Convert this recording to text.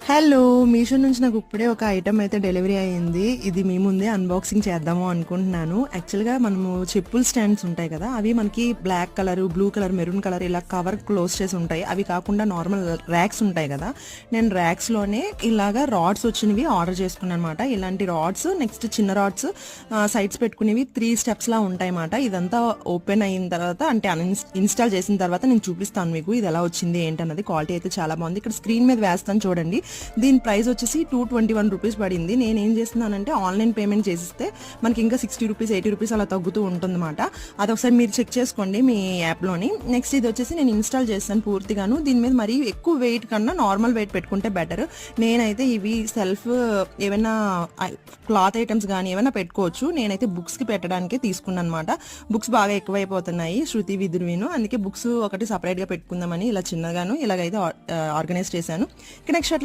Hello! Meesho నుంచి నాకు ఇప్పుడే ఒక ఐటెమ్ అయితే డెలివరీ అయింది. ఇది మీ ముందే అన్బాక్సింగ్ చేద్దాము అనుకుంటున్నాను. యాక్చువల్‌గా మనము చెప్పుల స్టాండ్స్ ఉంటాయి కదా! అవి మనకి black colour, blue colour, maroon colour ఇలా కవర్ క్లోజ్ చేసి ఉంటాయి. అవి కాకుండా నార్మల్ ర్యాక్స్ ఉంటాయి కదా! నేను ర్యాక్స్‌లోనే ఇలాగా రాడ్స్ వచ్చినవి ఆర్డర్ చేసుకున్నాను అనమాట. ఇలాంటి రాడ్స్ నెక్స్ట్ చిన్న రాడ్స్ సైడ్స్ పెట్టుకునేవి 3 స్టెప్స్‌లా ఉంటాయన్నమాట. ఇదంతా ఓపెన్ అయిన తర్వాత అంటే ఇన్‌స్టాల్ చేసిన తర్వాత నేను చూపిస్తాను మీకు ఇది ఎలా వచ్చింది ఏంటన్నది. క్వాలిటీ అయితే చాలా బాగుంది. ఇక్కడ స్క్రీన్ మీద వేస్తాను చూడండి. దీని ప్రైస్ వచ్చేసి 221 రూపీస్ పడింది. నేను ఏం చేస్తున్నానంటే ఆన్లైన్ పేమెంట్ చేసిస్తే మనకి ఇంకా 60 రూపీస్ 80 రూపీస్ అలా తగ్గుతూ ఉంటుందన్నమాట. అదొకసారి మీరు చెక్ చేసుకోండి మీ యాప్లోని. నెక్స్ట్ ఇది వచ్చేసి నేను ఇన్స్టాల్ చేస్తాను పూర్తిగాను. దీని మీద మరీ ఎక్కువ వెయిట్ కన్నా నార్మల్ వెయిట్ పెట్టుకుంటే బెటర్. నేనైతే ఇవి సెల్ఫ్ ఏమైనా క్లాత్ ఐటమ్స్ కానీ ఏమైనా పెట్టుకోవచ్చు. నేనైతే బుక్స్కి పెట్టడానికే తీసుకున్నాను అనమాట. బుక్స్ బాగా ఎక్కువైపోతున్నాయి శృతి విదురువిను, అందుకే బుక్స్ ఒకటి సపరేట్గా పెట్టుకుందామని ఇలా చిన్నగాను ఇలాగైతే ఆర్గనైజ్ చేశాను. నెక్స్ట్ అట్లా